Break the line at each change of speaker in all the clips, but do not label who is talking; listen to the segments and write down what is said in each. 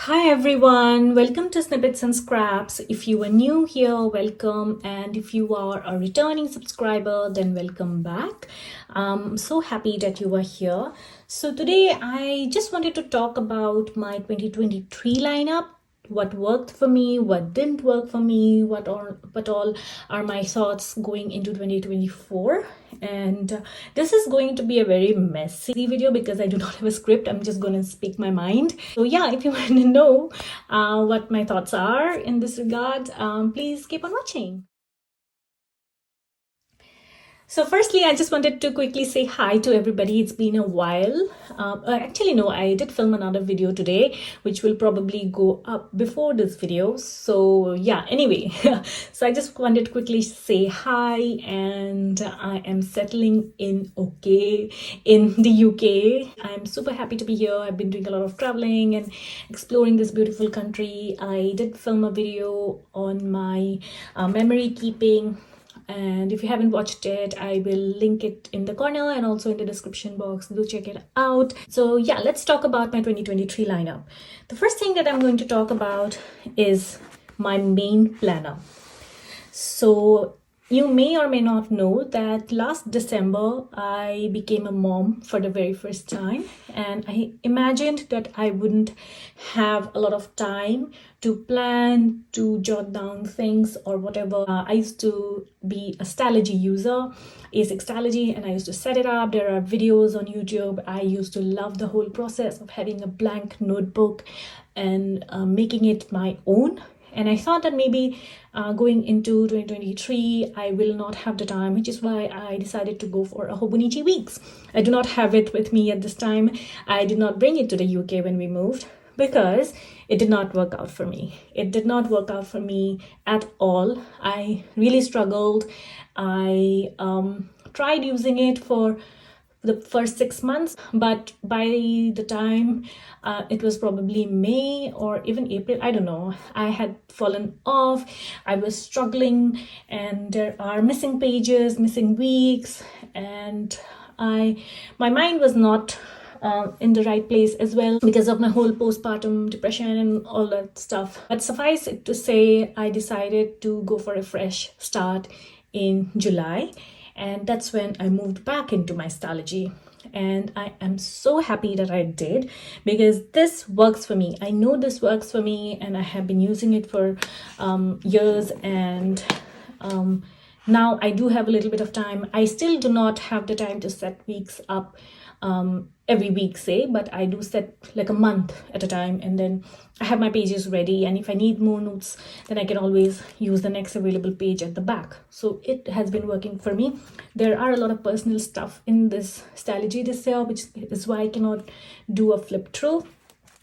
Hi everyone, welcome to Snippets and Scraps. If you are new here, welcome, and if you are a returning subscriber, then welcome back. I'm so happy that you are here. So today I just wanted to talk about my 2023 lineup. What worked for me, what didn't work for me, what all are my thoughts going into 2024. And this is going to be a very messy video because I do not have a script. I'm just going to speak my mind. So yeah, if you want to know what my thoughts are in this regard, please keep on watching. So firstly, I just wanted to quickly say hi to everybody. It's been a while. Actually, no, I did film another video today, which will probably go up before this video. So yeah, anyway, so I just wanted to quickly say hi, and I am settling in okay in the UK. I'm super happy to be here. I've been doing a lot of traveling and exploring this beautiful country. I did film a video on my memory keeping, and if you haven't watched it, I will link it in the corner and also in the description box. Do check it out. So yeah, let's talk about my 2023 lineup. The first thing that I'm going to talk about is my main planner. So you may or may not know that last December I became a mom for the very first time, and I imagined that I wouldn't have a lot of time to plan, to jot down things or whatever. I used to be a Stalogy user, A6 Stalogy, and I used to set it up. There are videos on YouTube. I used to love the whole process of having a blank notebook and making it my own. And I thought that maybe going into 2023, I will not have the time, which is why I decided to go for a Hobonichi weeks. I do not have it with me at this time. I did not bring it to the UK when we moved because it did not work out for me. It did not work out for me at all. I really struggled. I tried using it for the first 6 months, but by the time it was probably May or even April, I don't know, I had fallen off. I was struggling, and there are missing pages, missing weeks, and my mind was not in the right place as well because of my whole postpartum depression and all that stuff. But suffice it to say, I decided to go for a fresh start in July. And that's when I moved back into my Stalogy. And I am so happy that I did, because this works for me. I know this works for me, and I have been using it for years. And now I do have a little bit of time. I still do not have the time to set weeks up every week, say, but I do set like a month at a time, and then I have my pages ready, and if I need more notes, then I can always use the next available page at the back. So it has been working for me. There are a lot of personal stuff in this Stalogy this year, which is why I cannot do a flip through,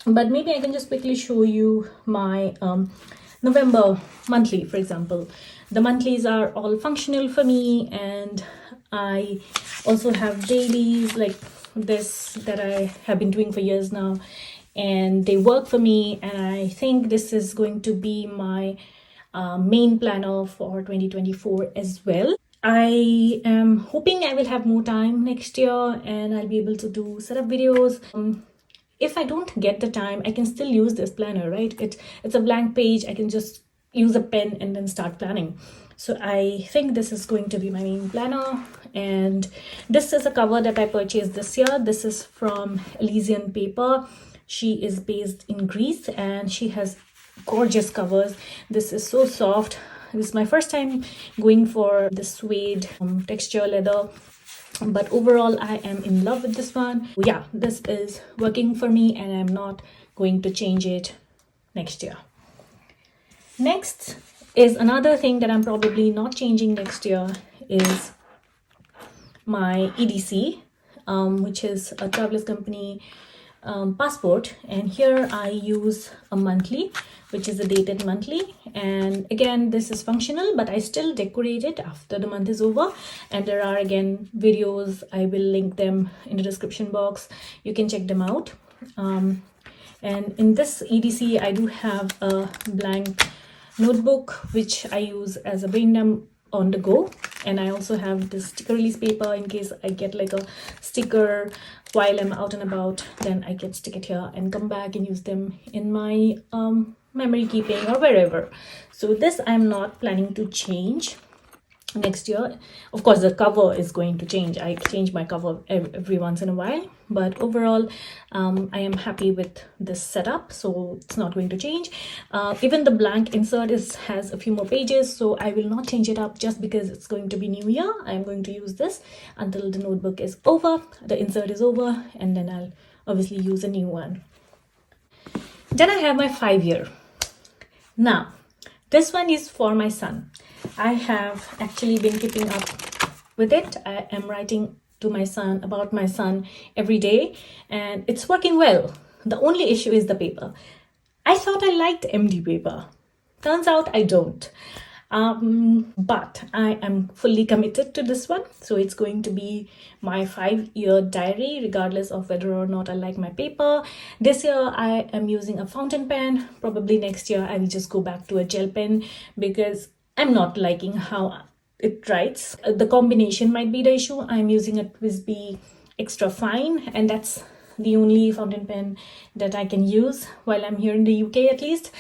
but maybe I can just quickly show you my November monthly. For example, the monthlies are all functional for me, and I also have dailies like this that I have been doing for years now, and they work for me. And I think this is going to be my main planner for 2024 as well. I am hoping I will have more time next year and I'll be able to do setup videos. If I don't get the time, I can still use this planner, right? It's a blank page. I can just use a pen and then start planning. So I think this is going to be my main planner. And this is a cover that I purchased this year. This is from Elysian Paper. She is based in Greece, and she has gorgeous covers. This is so soft. This is my first time going for the suede texture leather, but overall I am in love with this one. Yeah, this is working for me, and I'm not going to change it next year. Next is another thing that I'm probably not changing next year is my EDC, which is a traveler's company passport. And here I use a monthly, which is a dated monthly. And again, this is functional, but I still decorate it after the month is over. And there are again videos. I will link them in the description box. You can check them out. And in this EDC, I do have a blank notebook, which I use as a brain dump on the go. And I also have this sticker release paper in case I get like a sticker while I'm out and about, then I can stick it here and come back and use them in my memory keeping or wherever. So this I'm not planning to change next year. Of course, the cover is going to change. I change my cover every once in a while, but overall I am happy with this setup, so it's not going to change. Even the blank insert has a few more pages, so I will not change it up just because it's going to be new year. I'm going to use this until the notebook is over, the insert is over, and then I'll obviously use a new one. Then I have my 5-year. Now this one is for my son. I have actually been keeping up with it. I am writing to my son about my son every day, and it's working well. The only issue is the paper. I thought I liked MD paper. Turns out I don't. But I am fully committed to this one. So it's going to be my 5-year diary, regardless of whether or not I like my paper. This year I am using a fountain pen. Probably next year I will just go back to a gel pen because I'm not liking how it writes. The combination might be the issue. I'm using a TWSBI Extra Fine, and that's the only fountain pen that I can use while I'm here in the UK, at least.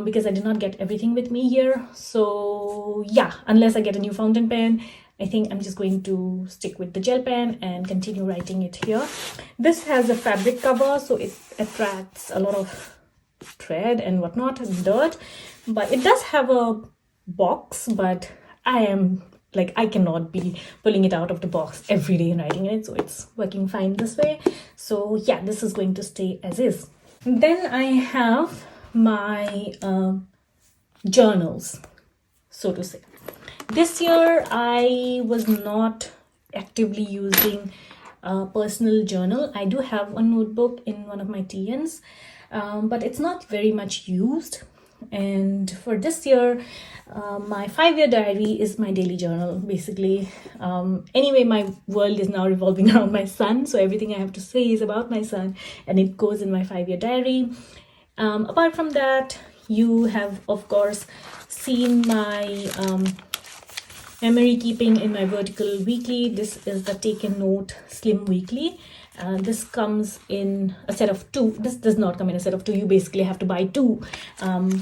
Because I did not get everything with me here. So yeah, unless I get a new fountain pen, I think I'm just going to stick with the gel pen and continue writing it here. This has a fabric cover, so it attracts a lot of thread and whatnot, dirt. But it does have a box, but I cannot be pulling it out of the box every day and writing in it, so it's working fine this way. So yeah, this is going to stay as is. Then I have my journals, so to say. This year I was not actively using a personal journal. I do have one notebook in one of my TNs, but it's not very much used. And for this year, my 5-year diary is my daily journal, basically. Anyway, my world is now revolving around my son, so everything I have to say is about my son, and it goes in my 5-year diary. Apart from that, you have of course seen my memory keeping in my vertical weekly. This is the Take a Note Slim Weekly. This comes in a set of 2. This does not come in a set of 2. You basically have to buy 2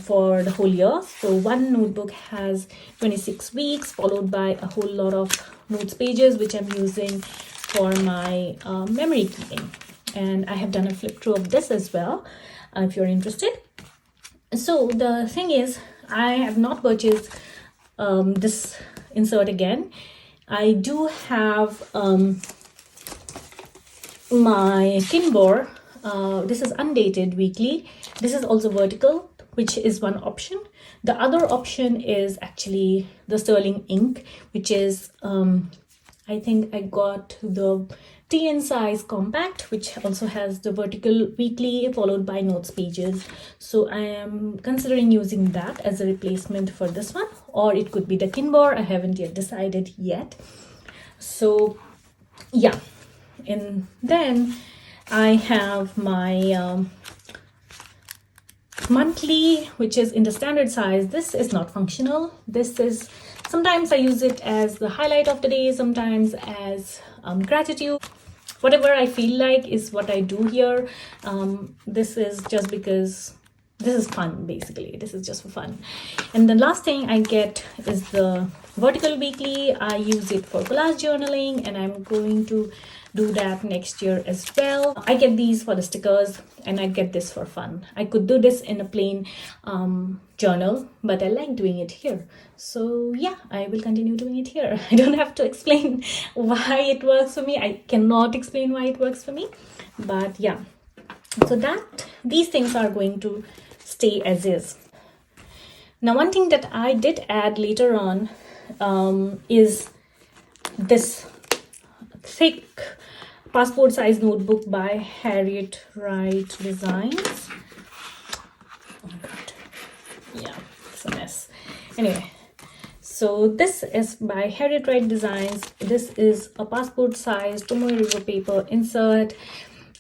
for the whole year. So one notebook has 26 weeks, followed by a whole lot of notes pages, which I'm using for my memory keeping. And I have done a flip through of this as well, if you're interested. So the thing is, I have not purchased this insert again. I do have my Kinbor. This is undated weekly. This is also vertical, which is one option. The other option is actually the sterling ink, which is I think I got the TN size compact, which also has the vertical weekly followed by notes pages. So I am considering using that as a replacement for this one, or it could be the Kinbor. I haven't yet decided yet. So yeah, and then I have my monthly, which is in the standard size. This is not functional. This is, sometimes I use it as the highlight of the day, sometimes as gratitude. Whatever I feel like is what I do here. This is just because this is fun, basically. This is just for fun. And the last thing I get is the vertical weekly. I use it for collage journaling, and I'm going to do that next year as well. I get these for the stickers, and I get this for fun. I could do this in a plain journal, but I like doing it here. So yeah, I will continue doing it here. I don't have to explain why it works for me. I cannot explain why it works for me, but yeah. So that these things are going to stay as is. Now, one thing that I did add later on is this thick passport size notebook by Harriet Wright Designs. Oh my god, yeah, it's a mess. Anyway, so this is by Harriet Wright Designs. This is a passport size Tomoe River paper insert.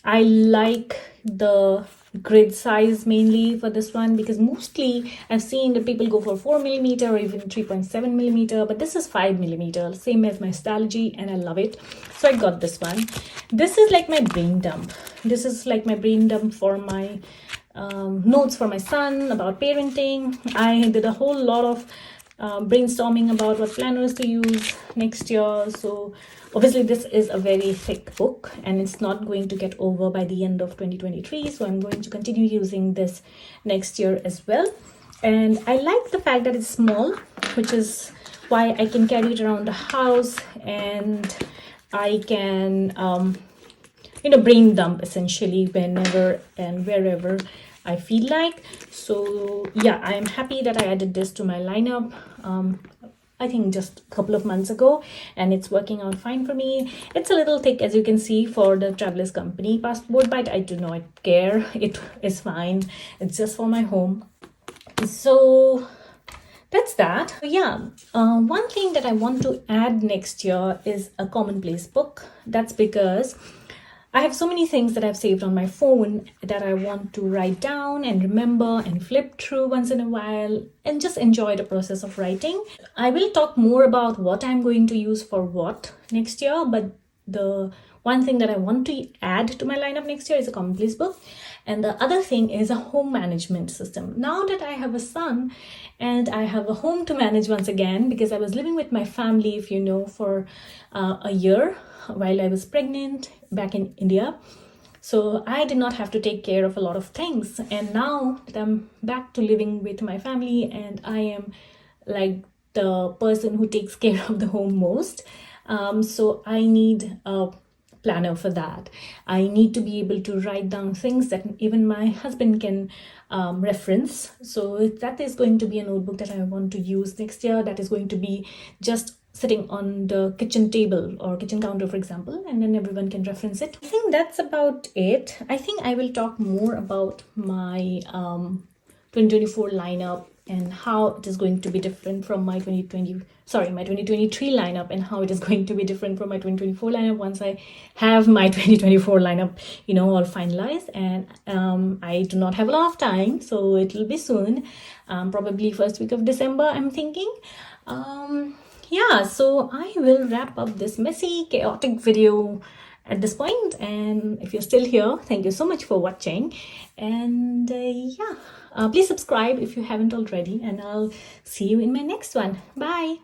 I like the grid size mainly for this one, because mostly I've seen that people go for 4mm or even 3.7mm, but this is 5mm, same as my Stalogy, and I love it. So I got this one. This is like my brain dump. This is like my brain dump for my notes for my son about parenting. I did a whole lot of brainstorming about what planners to use next year. So obviously this is a very thick book and it's not going to get over by the end of 2023, so I'm going to continue using this next year as well. And I like the fact that it's small, which is why I can carry it around the house, and I can brain dump essentially whenever and wherever I feel like. So yeah, I am happy that I added this to my lineup. I think just a couple of months ago, and it's working out fine for me. It's a little thick, as you can see, for the Travelers Company passport, but I do not care. It is fine. It's just for my home. So that's that. So yeah, one thing that I want to add next year is a commonplace book. That's because I have so many things that I've saved on my phone that I want to write down and remember and flip through once in a while and just enjoy the process of writing. I will talk more about what I'm going to use for what next year, but the one thing that I want to add to my lineup next year is a commonplace book. And the other thing is a home management system. Now that I have a son and I have a home to manage once again, because I was living with my family, if you know, for a year while I was pregnant back in India. So I did not have to take care of a lot of things. And now that I'm back to living with my family and I am like the person who takes care of the home most, so I need a planner for that. I need to be able to write down things that even my husband can reference. So that is going to be a notebook that I want to use next year. That is going to be just sitting on the kitchen table or kitchen counter, for example, and then everyone can reference it. I think that's about it. I think I will talk more about my 2024 lineup and how it is going to be different from my 2023 lineup, and how it is going to be different from my 2024 lineup once I have my 2024 lineup, all finalized. And I do not have a lot of time, so it will be soon, probably first week of December, I'm thinking. Yeah, so I will wrap up this messy, chaotic video at this point. And if you're still here, thank you so much for watching. And please subscribe if you haven't already, and I'll see you in my next one. Bye.